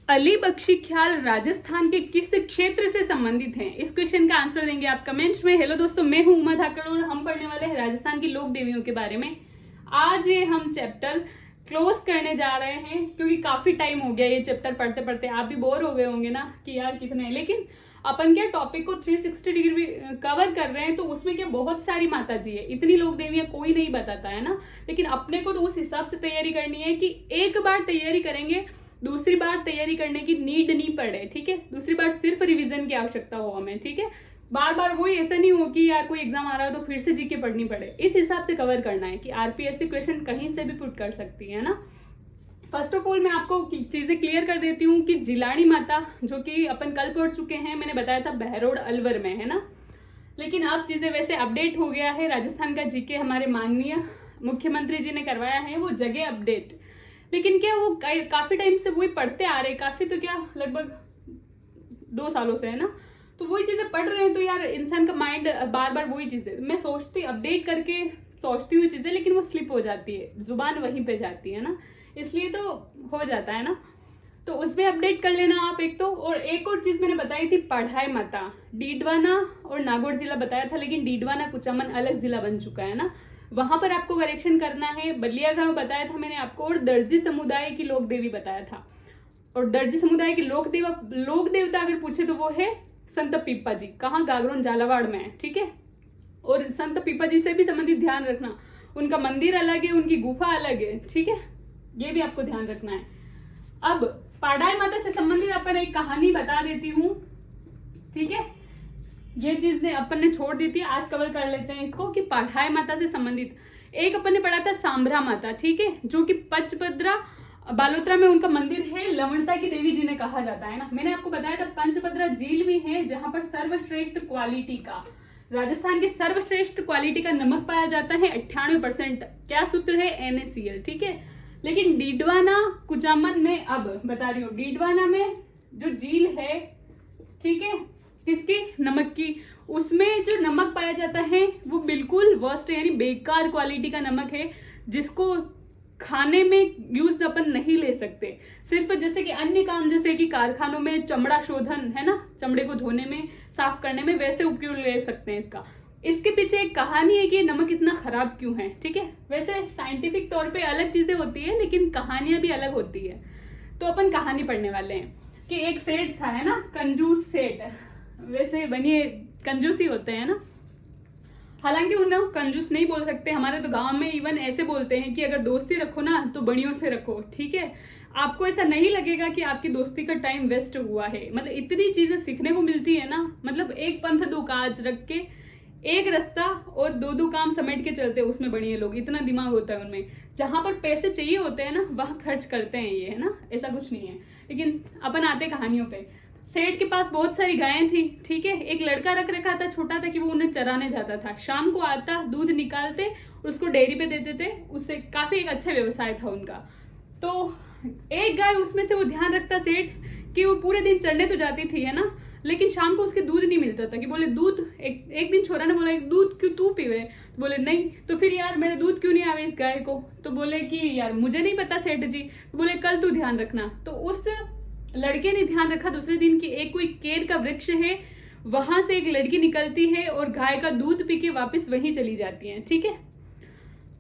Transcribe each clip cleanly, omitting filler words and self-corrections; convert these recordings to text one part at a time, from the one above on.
अली बख्शी ख्याल राजस्थान के किस क्षेत्र से संबंधित हैं? इस क्वेश्चन का आंसर देंगे आप कमेंट्स में। हेलो दोस्तों, मैं हूं उमा धाकड़ और हम पढ़ने वाले हैं राजस्थान की लोक देवियों के बारे में। आज ये हम चैप्टर क्लोज करने जा रहे हैं क्योंकि काफी टाइम हो गया ये चैप्टर पढ़ते पढ़ते। आप भी बोर हो गए होंगे ना कि यार कितने, लेकिन अपन क्या टॉपिक को 360 डिग्री कवर कर रहे हैं, तो उसमें क्या बहुत सारी माता जी है, इतनी लोक देवियां कोई नहीं बताता है ना। लेकिन अपने को तो उस हिसाब से तैयारी करनी है कि एक बार तैयारी करेंगे, दूसरी बार तैयारी करने की नीड नहीं पड़े, ठीक है। दूसरी बार सिर्फ रिवीजन की आवश्यकता हो हमें, ठीक है। बार बार वही ऐसा नहीं हो कि यार कोई एग्जाम आ रहा है तो फिर से जीके पढ़नी पड़े। इस हिसाब से कवर करना है कि आरपीएससी क्वेश्चन कहीं से भी पुट कर सकती है ना। फर्स्ट ऑफ ऑल मैं आपको चीजें क्लियर कर देती हूँ कि जिलानी माता, जो कि अपन कल पढ़ चुके हैं, मैंने बताया था बहरोड अलवर में है ना। लेकिन अब चीजें वैसे अपडेट हो गया है। राजस्थान का जीके हमारे माननीय मुख्यमंत्री जी ने करवाया है, वो जगह अपडेट। लेकिन क्या वो काफी टाइम से वही पढ़ते आ रहे, काफी तो क्या लगभग 2 सालों से है ना, तो वही चीजें पढ़ रहे हैं। तो यार इंसान का माइंड बार बार वही चीजें, मैं सोचती अपडेट करके सोचती हुई चीजें, लेकिन वो स्लिप हो जाती है, जुबान वहीं पे जाती है ना, इसलिए तो हो जाता है ना। तो उसमें अपडेट कर लेना आप एक तो। और एक और चीज मैंने बताई थी, पढ़ाई माता डीडवाना और नागौर जिला बताया था, लेकिन डीडवाना कुचामन अलग जिला बन चुका है ना, वहां पर आपको करेक्शन करना है। बलिया गांव बताया था मैंने आपको, और दर्जी समुदाय की लोक देवी बताया था। और दर्जी समुदाय की लोक देवता अगर पूछे तो वो है संत पीपा जी। कहाँ? गागरोन झालावाड़ में है, ठीक है। और संत पीपा जी से भी संबंधित ध्यान रखना, उनका मंदिर अलग है, उनकी गुफा अलग है, ठीक है, ये भी आपको ध्यान रखना है। अब पाडाई माता से संबंधित अपन एक कहानी बता देती हूँ, ठीक है। ये चीज ने अपन ने छोड़ दी थी, आज कवर कर लेते हैं इसको कि पाठाई माता से संबंधित। एक अपन ने पढ़ा था सांभरा माता, ठीक है, जो कि पचपद्रा बालोतरा में उनका मंदिर है, लवणता की देवी जी ने कहा जाता है ना। मैंने आपको बताया था पंचपद्रा झील भी है, जहां पर सर्वश्रेष्ठ क्वालिटी का, राजस्थान की सर्वश्रेष्ठ क्वालिटी का नमक पाया जाता है 98%। क्या सूत्र है? NaCl, ठीक है। लेकिन डीडवाना कुचामन में, अब बता रही हूँ, डीडवाना में जो झील है, ठीक है, किसकी? नमक की, उसमें जो नमक पाया जाता है वो बिल्कुल वर्स्ट यानी बेकार क्वालिटी का नमक है, जिसको खाने में यूज अपन नहीं ले सकते। सिर्फ जैसे कि अन्य काम, जैसे कि कारखानों में चमड़ा शोधन है ना, चमड़े को धोने में, साफ करने में, वैसे उपयोग ले सकते हैं इसका। इसके पीछे एक कहानी है कि ये नमक इतना खराब क्यों है, ठीक है। वैसे साइंटिफिक तौर पे अलग चीजें होती है, लेकिन कहानियां भी अलग होती है। तो अपन कहानी पढ़ने वाले हैं कि एक सेठ था है ना, कंजूस सेठ। वैसे बनिए कंजूस ही होते हैं ना, हालांकि उन्हें कंजूस नहीं बोल सकते, हमारे तो गांव में इवन ऐसे बोलते हैं कि अगर दोस्ती रखो ना तो बड़ियों से रखो, ठीक है। आपको ऐसा नहीं लगेगा कि आपकी दोस्ती का टाइम वेस्ट हुआ है, मतलब इतनी चीजें सीखने को मिलती है ना। मतलब एक पंथ दो काज रख के, एक रास्ता और दो काम समेट के चलते हैं उसमें बढ़िया लोग, इतना दिमाग होता है उनमें। जहां पर पैसे चाहिए होते हैं ना, वहां खर्च करते हैं ये, है ना, ऐसा कुछ नहीं है। लेकिन अपन आते कहानियों पे। सेठ के पास बहुत सारी गायें थी, ठीक है। एक लड़का रख रखा था छोटा था कि वो उन्हें चराने जाता था, शाम को आता, दूध निकालते, उसको डेयरी पे देते थे, उससे काफी एक अच्छा व्यवसाय था उनका। तो एक गाय उसमें से वो ध्यान रखता सेठ कि वो पूरे दिन चरने तो जाती थी है ना, लेकिन शाम को उसके दूध नहीं मिलता था। कि बोले दूध, एक दिन छोरा ने बोला दूध क्यों तू पीवे, तो बोले नहीं, तो फिर यार मेरा दूध क्यों नहीं आवे इस गाय को, तो बोले कि यार मुझे नहीं पता सेठ जी, तो बोले कल तू ध्यान रखना। तो उस लड़के ने ध्यान रखा दूसरे दिन की, एक कोई केर का वृक्ष है, वहां से एक लड़की निकलती है और गाय का दूध पी के वापिस वहीं चली जाती है, ठीक है।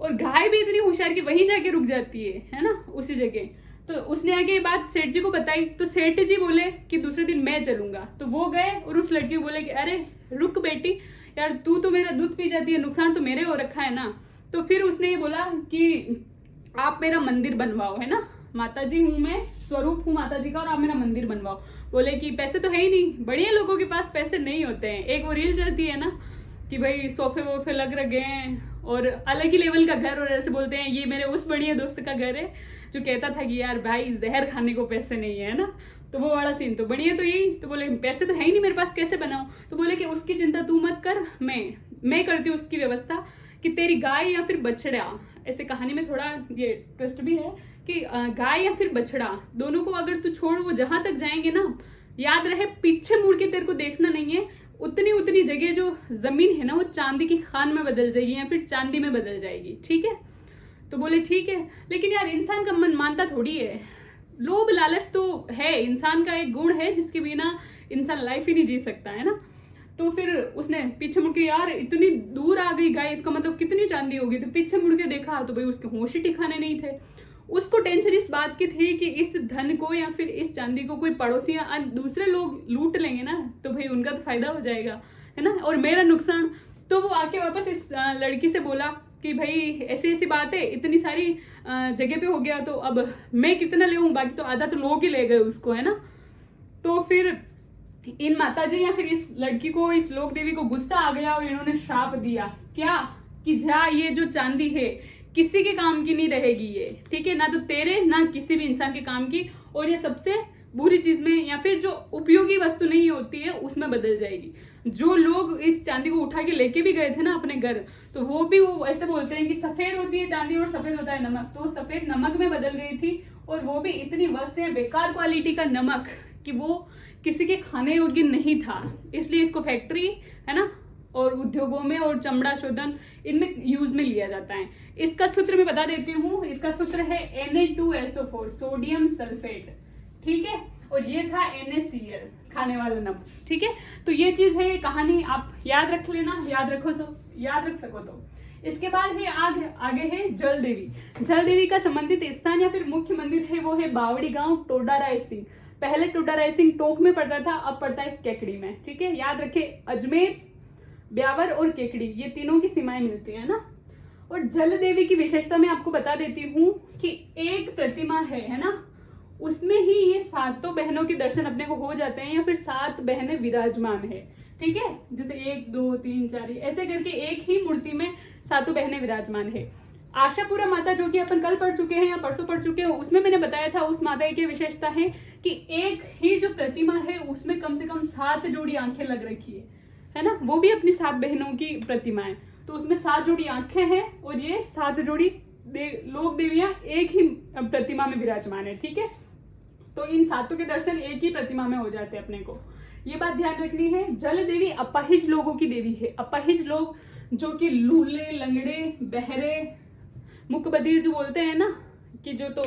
और गाय भी इतनी होशियार कि वहीं जाके रुक जाती है ना, उसी जगह। तो उसने आगे ये बात सेठ जी को बताई, तो सेठ जी बोले कि दूसरे दिन मैं चलूंगा। तो वो गए और उस लड़की को बोले कि अरे रुक बेटी, यार तू तो मेरा दूध पी जाती है, नुकसान तो मेरे हो रखा है ना। तो फिर उसने ये बोला कि आप मेरा मंदिर बनवाओ, है ना, माता जी हूं मैं, स्वरूप हूँ माता जी का, और आप मेरा मंदिर बनवाओ। बोले कि पैसे तो है ही नहीं, बढ़िया लोगों के पास पैसे नहीं होते हैं। एक वो रील चलती है ना कि भाई सोफे वोफे लग रखे हैं और अलग ही लेवल का घर, और ऐसे बोलते हैं ये मेरे उस बढ़िया दोस्त का घर है जो कहता था कि यार भाई जहर खाने को पैसे नहीं है ना। तो वो वाला सीन, तो बढ़िया तो यही। तो बोले पैसे तो है ही नहीं मेरे पास, कैसे बनाऊं। तो बोले कि उसकी चिंता तू मत कर, मैं करती हूँ उसकी व्यवस्था, कि तेरी गाय या फिर बछड़ा, ऐसे कहानी में थोड़ा ये ट्विस्ट भी है कि गाय या फिर बछड़ा दोनों को अगर तू छोड़, वो जहां तक जाएंगे ना, याद रहे पीछे मुड़ के तेरे को देखना नहीं है। उतनी उतनी जगह जो जमीन है ना, वो चांदी की खान में बदल जाएगी या फिर चांदी में बदल जाएगी, ठीक है। तो बोले ठीक है, लेकिन यार इंसान का मन मानता थोड़ी है। लोभ लालच तो है, इंसान का एक गुण है जिसके बिना इंसान लाइफ ही नहीं जी सकता है ना। तो फिर उसने पीछे मुड़ के, यार इतनी दूर आ गई गाय, इसका मतलब कितनी चांदी होगी, तो पीछे मुड़ के देखा तो भाई उसके होश ही ठिकाने नहीं थे। उसको टेंशन इस बात की थी कि इस धन को या फिर इस चांदी को कोई पड़ोसी या दूसरे लोग लूट लेंगे ना, तो भाई उनका तो फायदा हो जाएगा है ना, और मेरा नुकसान। तो वो आके वापस इस लड़की से बोला कि भाई ऐसी ऐसी बात है, इतनी सारी जगह पे हो गया, तो अब मैं कितना ले बाकी तो आधा तो लोग ही ले गए उसको, है ना। तो फिर इन माताजी या फिर इस लड़की को, इस लोक देवी को गुस्सा आ गया और इन्होंने श्राप दिया क्या, कि जा ये जो चांदी है किसी के काम की नहीं रहेगी ये, ठीक है, ना तो तेरे ना किसी भी इंसान के काम की, और ये सबसे बुरी चीज में या फिर जो उपयोगी वस्तु नहीं होती है उसमें बदल जाएगी। जो लोग इस चांदी को उठा के लेके भी गए थे ना अपने घर, तो वो भी वो ऐसे बोलते हैं कि सफेद होती है चांदी और सफेद होता है नमक, तो सफेद नमक में बदल गई थी, और वो भी इतनी वर्स्ट है, बेकार क्वालिटी का नमक कि वो किसी के खाने योग्य नहीं था। इसलिए इसको फैक्ट्री है ना और उद्योगों में और चमड़ा शोधन इनमें यूज में लिया जाता है। इसका सूत्र मैं बता देती हूँ, इसका सूत्र है Na2SO4 सोडियम सल्फेट, ठीक है, और ये था NaCl खाने वाला नमक, ठीक है। तो ये चीज है, कहानी आप याद रख लेना, याद रख सको तो। इसके बाद है आगे है जल देवी। जल देवी का संबंधित स्थान या फिर मुख्य मंदिर है वो है बावड़ी गांव, टोडा राय सिंह। पहले टोडा राय सिंह टोक में पड़ता था, अब पड़ता है केकड़ी में, ठीक है। याद रखे अजमेर, ब्यावर और केकड़ी ये तीनों की सीमाएं मिलती है ना। और जल देवी की विशेषता मैं आपको बता देती हूँ कि एक प्रतिमा है ना, उसमें ही ये सातों बहनों के दर्शन अपने को हो जाते हैं, या फिर 7 बहनें विराजमान है, ठीक है। जैसे 1 2 3 4 ऐसे करके एक ही मूर्ति में 7 बहनें विराजमान है। आशापुरा माता जो कि अपन कल पढ़ चुके हैं या परसों पढ़ चुके हैं, उसमें मैंने बताया था उस माता की विशेषता है कि एक ही जो प्रतिमा है उसमें कम से कम 7 जोड़ी आंखें लग रखी है ना, वो भी अपनी 7 बहनों की प्रतिमा है, तो उसमें 7 जोड़ी आंखें हैं और ये 7 जोड़ी लोक देवियां एक ही प्रतिमा में विराजमान है, ठीक है। तो इन 7 के दर्शन एक ही प्रतिमा में हो जाते हैं अपने को, ये बात ध्यान रखनी है। जल देवी अपाहिज लोगों की देवी है। अपाहिज लोग जो कि लूले, लंगड़े, बहरे, मुख बधिर जो बोलते हैं ना, कि जो तो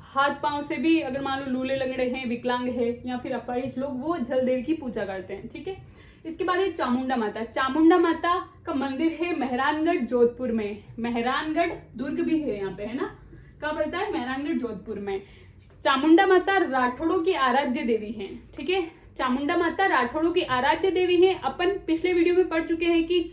हाथ पांव से भी अगर मान लो लूले लंगड़े हैं, विकलांग है या फिर अपाहिज लोग, वो जल देवी की पूजा करते हैं, ठीक है। इसके बाद ये चामुंडा माता। चामुंडा माता का मंदिर है मेहरानगढ़ जोधपुर में। मेहरानगढ़ दुर्ग भी है यहाँ पे, है ना, कहाँ पड़ता है, मेहरानगढ़ जोधपुर में। चामुंडा माता राठौड़ों की आराध्य देवी है, ठीक है। चामुंडा माता राठौड़ों की आराध्य देवी है। अपन पिछले वीडियो में पढ़ चुके हैं कि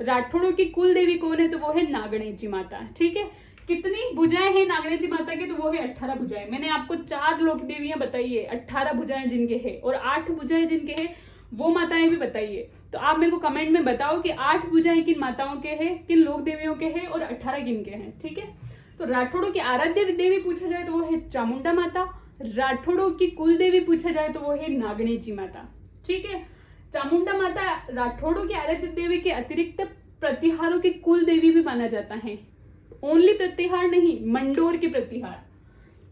राठौड़ों की कुल देवी कौन है, तो वो है नागणेची माता, ठीक है। कितनी भुजाएं हैं नागणेची माता के, तो वो है 18 भुजाएं। मैंने आपको 4 लोक देवियां बताई है, 18 भुजाएं जिनके हैं, और 8 भुजाएं जिनके हैं वो माताएं भी बताइए। तो आप मेरे को कमेंट में बताओ कि 8 भुजाएं किन माताओं के हैं, किन लोक देवियों के हैं, और 18 किन के हैं, ठीक है। तो राठौड़ों की आराध्य देवी पूछा जाए तो वो है चामुंडा माता। राठौड़ों की कुल देवी पूछा जाए तो वो है नागणेची माता, ठीक है। चामुंडा माता राठौड़ों की आराध्य देवी के अतिरिक्त प्रतिहारों की कुल देवी भी माना जाता है। ओनली प्रतिहार नहीं, मंडोर के प्रतिहार,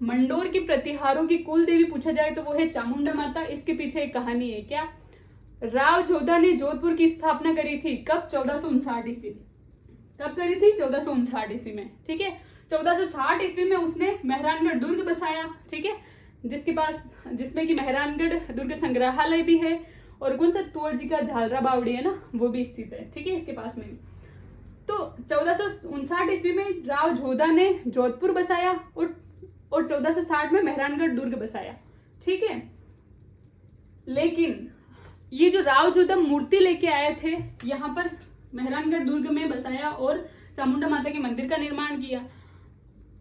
मंडोर के प्रतिहारों की कुल देवी पूछा जाए तो वो है चामुंडा माता। इसके पीछे एक कहानी है, क्या, राव जोधा ने जोधपुर की स्थापना करी थी, कब, 1459 ईस्वी। कब करी थी, 1459 ईस्वी में, ठीक है। 1460 ईस्वी में उसने मेहरानगढ़ दुर्ग बसाया, ठीक है, जिसमें कि मेहरानगढ़ दुर्ग संग्रहालय भी है, और कौन सा तुअर जी का झालरा बावड़ी है ना, वो भी स्थित है, ठीक है, इसके पास में। तो 1459 ईस्वी में राव जोधा ने जोधपुर बसाया और 1460 में मेहरानगढ़ दुर्ग बसाया, ठीक है। लेकिन ये जो राव जोधा मूर्ति लेके आए थे यहाँ पर मेहरानगढ़ दुर्ग में बसाया और चामुंडा माता के मंदिर का निर्माण किया,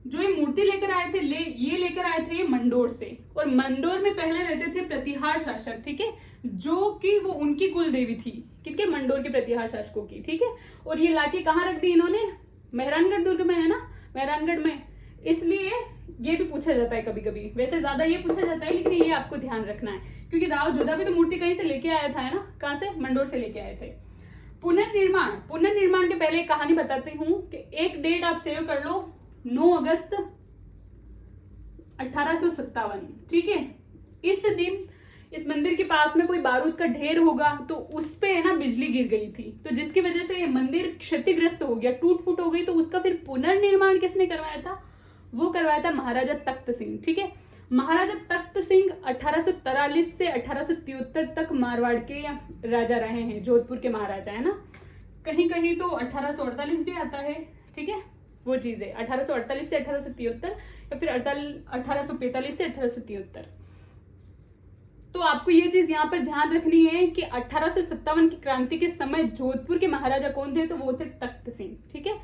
जो ये मूर्ति लेकर आए थे ये लेकर आए थे मंडोर से, और मंडोर में पहले रहते थे प्रतिहार शासक, ठीक है, जो कि वो उनकी कुल देवी थी, किनके, मंडोर के प्रतिहार शासकों की, ठीक है। और ये लाके कहाँ रख दी इन्होंने, मेहरानगढ़ दुर्ग में, है ना, मेहरानगढ़ में। इसलिए ये भी पूछा जाता है कभी कभी, वैसे ज्यादा ये पूछा जाता है, लेकिन ये आपको ध्यान रखना है क्योंकि राव जोधा भी तो मूर्ति कहीं से लेके आया था, है ना, कहाँ से, मंडोर से लेके आए थे। पुनर्निर्माण के पहले एक कहानी बताती हूँ कि एक डेट आप सेव कर लो, 9 अगस्त 1857, ठीक है। इस दिन इस मंदिर के पास में कोई बारूद का ढेर होगा, तो उस पे है ना बिजली गिर गई थी, तो जिसकी वजह से ये मंदिर क्षतिग्रस्त हो गया, टूट फूट हो गई। तो उसका फिर पुनर्निर्माण किसने करवाया था, वो करवाया था महाराजा तख्त सिंह, ठीक है। महाराजा तख्त सिंह 1843 से 1873 तक मारवाड़ के राजा रहे हैं, जोधपुर के महाराजा, है ना। कहीं कहीं तो 1848 भी आता है, ठीक है, वो चीज है 1848 से 1873 या फिर 1845 से 1873। तो आपको ये चीज यहाँ पर ध्यान रखनी है कि 1857 की क्रांति के समय जोधपुर के महाराजा कौन थे, तो वो थे तख्त सिंह, ठीक है।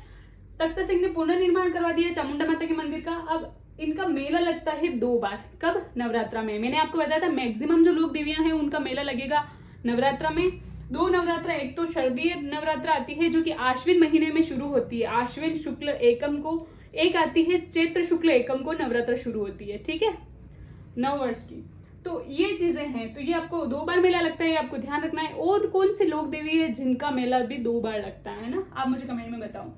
तख्त सिंह ने पुनर्निर्माण करवा दिया चामुंडा माता के मंदिर का। अब इनका मेला लगता है 2 बार, कब? नवरात्रा में। मैंने आपको बताया था मैक्सिमम जो लोक देवियां हैं उनका मेला लगेगा नवरात्रा में। 2 नवरात्रा, एक तो शारदीय नवरात्रा आती है जो कि आश्विन महीने में शुरू होती है, आश्विन शुक्ल एकम को, एक आती है चैत्र शुक्ल एकम को नवरात्रा शुरू होती है, ठीक है, 9 वर्ष की। तो ये चीजें हैं, तो ये आपको 2 बार मेला लगता है, आपको ध्यान रखना है। और कौन सी लोक देवी है जिनका मेला भी 2 बार लगता है ना, आप मुझे कमेंट में बताओ।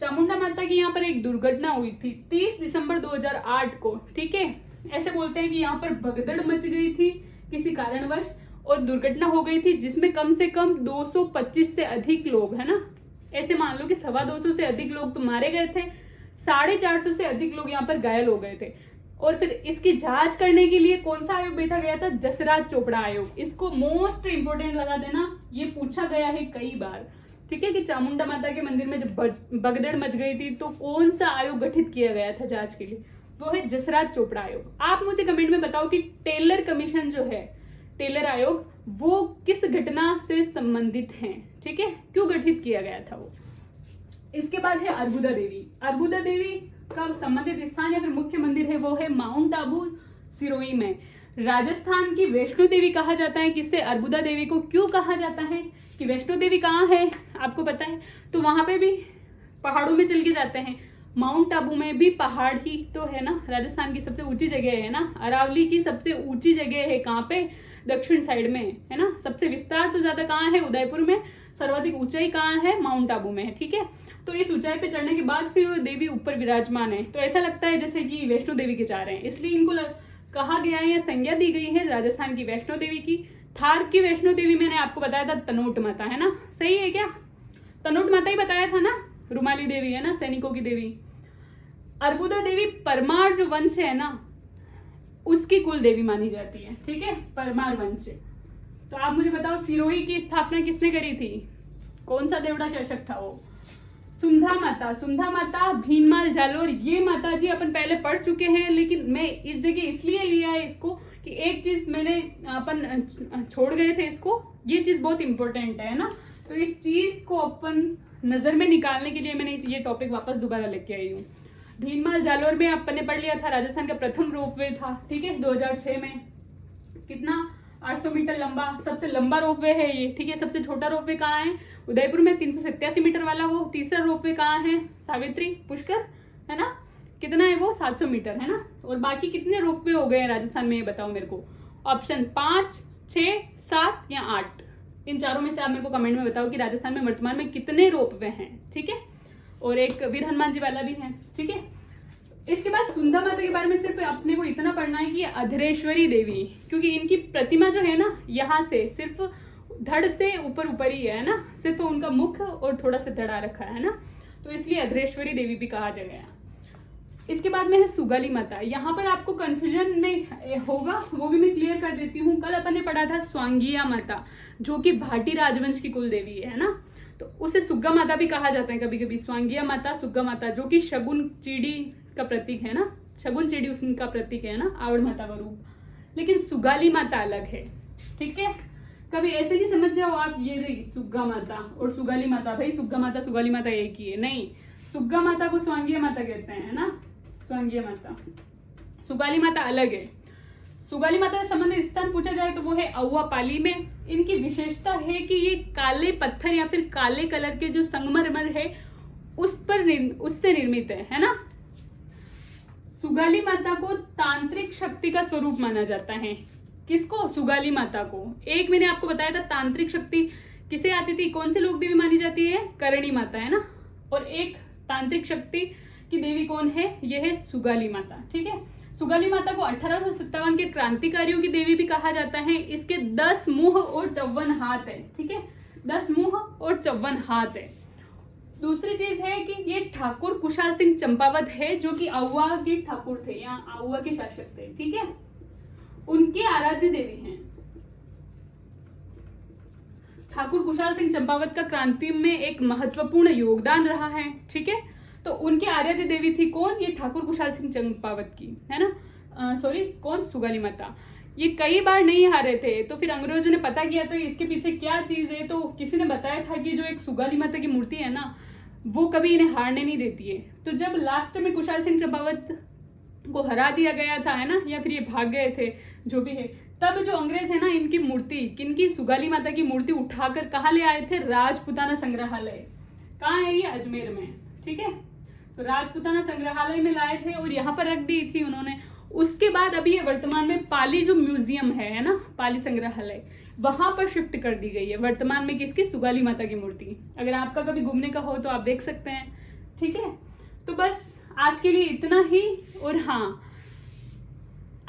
चामुंडा माता की यहाँ पर एक दुर्घटना हुई थी 30 दिसंबर 2008 को, ठीक है। ऐसे बोलते हैं कि यहाँ पर भगदड़ मच गई थी किसी कारणवश और दुर्घटना हो गई थी जिसमें कम से कम 225 से अधिक लोग, है ना, ऐसे मान लो कि 225 से अधिक लोग तो मारे गए थे, 450 से अधिक लोग यहाँ पर घायल हो गए थे। और फिर इसकी जांच करने के लिए कौन सा आयोग बैठा गया था? जसराज चोपड़ा आयोग। इसको मोस्ट इंपोर्टेंट लगा देना, ये पूछा गया है कई बार, ठीक है, कि चामुंडा माता के मंदिर में जब भगदड़ मच गई थी तो कौन सा आयोग गठित किया गया था जांच के लिए? वो है जसराज चोपड़ा आयोग। आप मुझे कमेंट में बताओ कि टेलर कमीशन जो है, टेलर आयोग, वो किस घटना से संबंधित है, ठीक है, क्यों गठित किया गया था वो। इसके बाद है अर्बुदा देवी। अर्बुदा देवी का संबंधित स्थान या फिर मुख्य मंदिर है वो है माउंट आबू सिरोही में। राजस्थान की वैष्णो देवी कहा जाता है किससे? अर्बुदा देवी को। क्यों कहा जाता है कि वैष्णो देवी कहाँ है, आपको पता है? तो वहां पे भी पहाड़ों में चल के जाते हैं। माउंट आबू में भी पहाड़ ही तो है ना, राजस्थान की सबसे ऊंची जगह है ना, अरावली की सबसे ऊंची जगह है कहाँ पे? दक्षिण साइड में, है ना। सबसे विस्तार तो ज्यादा कहाँ है? उदयपुर में। सर्वाधिक ऊंचाई कहाँ है? माउंट आबू में है, ठीक है। तो इस ऊंचाई पे चढ़ने के बाद फिर वो देवी ऊपर विराजमान है, तो ऐसा लगता है जैसे कि वैष्णो देवी के जा रहे हैं, इसलिए इनको कहा गया है या संज्ञा दी गई है राजस्थान की वैष्णो देवी की। थार की वैष्णो देवी मैंने आपको बताया था तनोट माता, है ना, सही है क्या? तनोट माता ही बताया था ना, रुमाली देवी है ना, सैनिकों की देवी। अर्बुदा देवी परमार जो वंश है ना, उसकी कुल देवी मानी जाती है, ठीक है, परमार वंश। तो आप मुझे बताओ सिरोही की स्थापना किसने करी थी? कौन सा देवड़ा शासक था वो? सुंधा माता। सुंधा माता भीनमाल जालोर, ये माता जी अपन पहले पढ़ चुके हैं, लेकिन मैं इस जगह इसलिए लिया है इसको कि एक चीज मैंने अपन छोड़ गए थे इसको, ये चीज बहुत इंपॉर्टेंट है ना, तो इस चीज को अपन नजर में निकालने के लिए मैंने ये टॉपिक वापस दोबारा लेके आई हूँ। भीनमाल जालोर में अपन ने पढ़ लिया था, राजस्थान का प्रथम रोपवे था, ठीक है, 2006 में। कितना? 800 मीटर लंबा, सबसे लंबा रोपवे है ये, ठीक है। सबसे छोटा रोपवे कहाँ है? उदयपुर में 387 मीटर वाला वो। तीसरा रोपवे कहाँ है? सावित्री पुष्कर, है ना। कितना है वो? 700 मीटर, है ना। और बाकी कितने रोपवे हो गए हैं राजस्थान में, ये बताओ मेरे को। ऑप्शन 5, 6, 7 या 8, इन चारों में से आप मेरे को कमेंट में बताओ कि राजस्थान में वर्तमान में कितने रोपवे हैं, ठीक है। और एक वीर हनुमान जी वाला भी है, ठीक है। इसके बाद सुंधा माता के बारे में सिर्फ अपने को इतना पढ़ना है कि अधरेश्वरी देवी, क्योंकि इनकी प्रतिमा जो है ना, यहाँ से सिर्फ धड़ से ऊपर ऊपर ही है ना, सिर्फ उनका मुख और थोड़ा सा धड़ आ रखा है ना, तो इसलिए अधरेश्वरी देवी भी कहा गया। इसके बाद में है सुगाली माता। यहाँ पर आपको कंफ्यूजन नहीं होगा, वो भी मैं क्लियर कर देती हूँ। कल अपन ने पढ़ा था स्वांगिया माता, जो कि भाटी राजवंश की कुल देवी है ना, तो उसे सुग्गा माता भी कहा जाता है कभी कभी। स्वांगिया माता, सुग्गा माता, जो कि शगुन चिड़ी का प्रतीक है ना, शगुन चिड़ी उसका प्रतीक है ना, आवड़ माता का रूप। लेकिन सुगाली माता अलग है, ठीक है। कभी ऐसे नहीं समझ जाओ आप ये रही सुग्गा माता और सुगाली माता, भाई सुग्गा माता सुगाली माता एक ही है, नहीं। सुग्गा माता को स्वांगिया माता कहते हैं ना, स्वांगिया माता। सुगाली माता अलग है। सुगाली माता से संबंधित स्थान पूछा जाए तो वो है अहुआ पाली में। इनकी विशेषता है कि ये काले पत्थर या फिर काले कलर के जो संगमरमर है उससे निर्मित है ना। सुगाली माता को तांत्रिक शक्ति का स्वरूप माना जाता है। किसको? सुगाली माता को। एक मैंने आपको बताया था तांत्रिक शक्ति किसे आती थी, कौन से लोक देवी मानी जाती है? करणी माता, है ना। और एक तांत्रिक शक्ति की देवी कौन है? यह है सुगाली माता, ठीक है। सुगाली माता को 1857 के क्रांतिकारियों की देवी भी कहा जाता है। इसके 10 मुंह और 54 हाथ है, ठीक है, 10 मुंह और 54 हाथ है। दूसरी चीज है कि ये ठाकुर कुशाल सिंह चंपावत है, जो कि आउवा के ठाकुर थे या आउवा के शासक थे, ठीक है। उनके आराध्य देवी हैं। ठाकुर कुशाल सिंह चंपावत का क्रांति में एक महत्वपूर्ण योगदान रहा है, ठीक है। तो उनके आराध्य देवी थी कौन? ये ठाकुर कुशाल सिंह चंपावत की, है ना। सॉरी, कौन? सुगाली माता। ये कई बार नहीं हारे थे, तो फिर अंग्रेजों ने पता किया तो इसके पीछे क्या चीज है, तो किसी ने बताया था कि जो एक सुगाली माता की मूर्ति है ना, वो कभी इन्हें हारने नहीं देती है। तो जब लास्ट में कुशाल सिंह चंपावत को हरा दिया गया था, है ना, या फिर ये भाग गए थे, जो भी है, तब जो अंग्रेज है ना, इनकी मूर्ति, किनकी? सुगाली माता की मूर्ति उठाकर कहाँ ले आए थे? राजपुताना संग्रहालय। कहाँ है ये? अजमेर में, ठीक है। तो राजपुताना संग्रहालय में लाए थे और यहाँ पर रख दी थी उन्होंने। उसके बाद अभी ये वर्तमान में पाली जो म्यूजियम है ना, पाली संग्रहालय, वहां पर शिफ्ट कर दी गई है वर्तमान में। किसकी? सुगाली माता की मूर्ति। अगर आपका कभी घूमने का हो तो आप देख सकते हैं, ठीक है। तो बस आज के लिए इतना ही। और हाँ,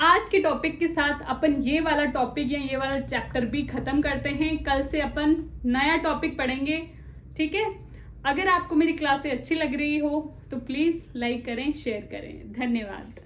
आज के टॉपिक के साथ अपन ये वाला टॉपिक या ये वाला चैप्टर भी खत्म करते हैं। कल से अपन नया टॉपिक पढ़ेंगे, ठीक है। अगर आपको मेरी क्लासें अच्छी लग रही हो तो प्लीज लाइक करें, शेयर करें। धन्यवाद।